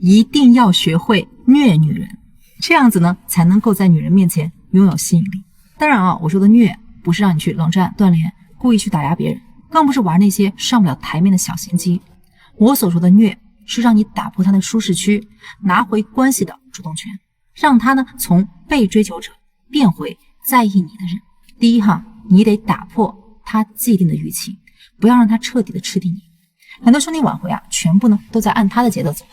一定要学会虐女人，这样子呢才能够在女人面前拥有吸引力。当然啊，我说的虐不是让你去冷战断联，故意去打压别人，更不是玩那些上不了台面的小心机。我所说的虐是让你打破他的舒适区，拿回关系的主动权，让他呢从被追求者变回在意你的人。第一哈，你得打破他既定的预期，不要让他彻底的吃定你。很多兄弟挽回啊，全部呢都在按他的节奏走。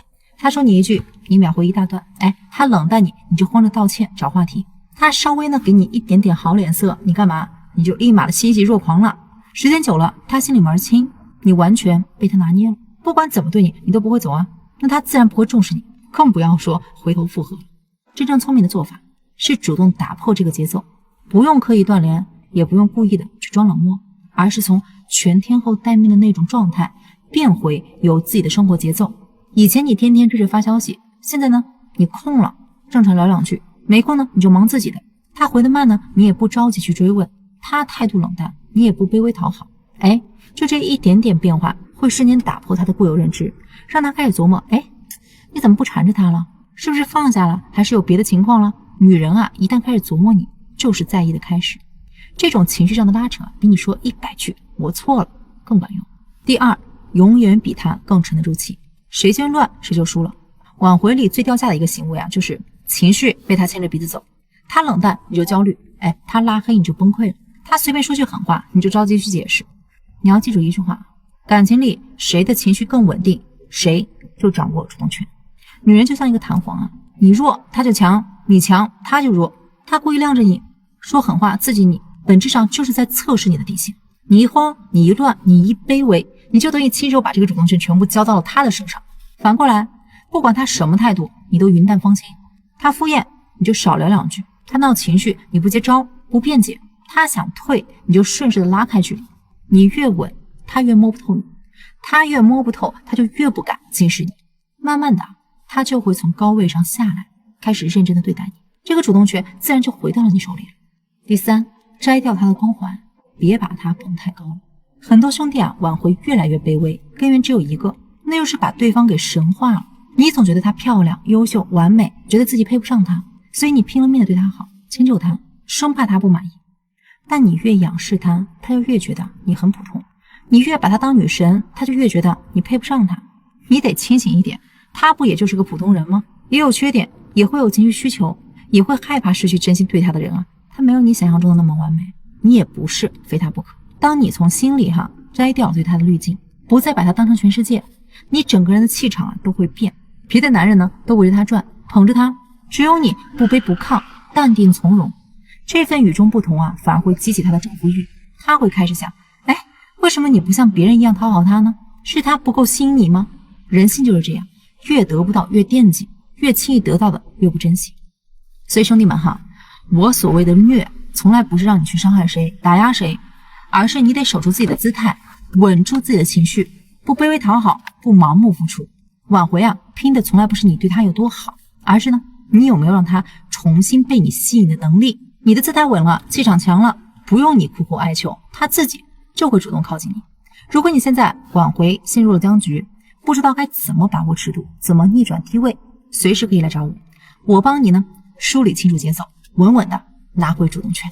他说你一句，你秒回一大段。他冷淡你，你就慌着道歉找话题。他稍微呢给你一点点好脸色，你干嘛？你就立马的欣喜若狂了。时间久了，他心里门清，你完全被他拿捏了。不管怎么对你，你都不会走啊，那他自然不会重视你，更不要说回头复合。真正聪明的做法是主动打破这个节奏，不用刻意断联，也不用故意的去装冷漠，而是从全天候待命的那种状态变回有自己的生活节奏。以前你天天追着发消息，现在呢你空了正常聊两句，没空呢你就忙自己的。他回得慢呢，你也不着急去追问，他态度冷淡，你也不卑微讨好。就这一点点变化会瞬间打破他的固有认知，让他开始琢磨，你怎么不缠着他了？是不是放下了？还是有别的情况了？女人啊，一旦开始琢磨你，就是在意的开始。这种情绪上的拉扯比你说100句我错了更管用。第二，永远比他更沉得住气，谁先乱谁就输了。挽回里最掉价的一个行为啊，就是情绪被他牵着鼻子走。他冷淡你就焦虑，他拉黑你就崩溃了，他随便说句狠话你就着急去解释。你要记住一句话，感情里谁的情绪更稳定，谁就掌握主动权。女人就像一个弹簧啊，你弱他就强，你强他就弱。他故意晾着你，说狠话刺激你，本质上就是在测试你的底线。你一慌，你一乱，你一卑微，你就等于亲手把这个主动权全部交到了他的手上。反过来，不管他什么态度，你都云淡风轻。他敷衍你就少聊两句，他闹情绪你不接招不辩解，他想退你就顺势的拉开距离。你越稳，他越摸不透你，他越摸不透，他就越不敢轻视你。慢慢的，他就会从高位上下来，开始认真的对待你，这个主动权自然就回到了你手里了。第三，摘掉他的光环，别把他捧太高了。很多兄弟啊，挽回越来越卑微，根源只有一个，那就是把对方给神化了。你总觉得他漂亮、优秀、完美，觉得自己配不上他，所以你拼了命的对他好，迁就他，生怕他不满意。但你越仰视他，他就越觉得你很普通；你越把他当女神，他就越觉得你配不上他。你得清醒一点，他不也就是个普通人吗？也有缺点，也会有情绪需求，也会害怕失去真心对他的人啊。他没有你想象中的那么完美，你也不是非他不可。当你从心里摘掉对他的滤镜，不再把他当成全世界，你整个人的气场都会变。别的男人呢都围着他转，捧着他，只有你不卑不亢，淡定从容。这份与众不同反而会激起他的征服欲。他会开始想，为什么你不像别人一样讨好他呢？是他不够吸引你吗？人性就是这样，越得不到越惦记，越轻易得到的越不珍惜。所以兄弟们我所谓的虐，从来不是让你去伤害谁打压谁，而是你得守住自己的姿态，稳住自己的情绪，不卑微讨好，不盲目付出。挽回拼的从来不是你对他有多好，而是呢你有没有让他重新被你吸引的能力。你的姿态稳了，气场强了，不用你苦苦哀求，他自己就会主动靠近你。如果你现在挽回陷入了僵局，不知道该怎么把握尺度，怎么逆转低位，随时可以来找我，我帮你呢梳理清楚节奏，稳稳的拿回主动权。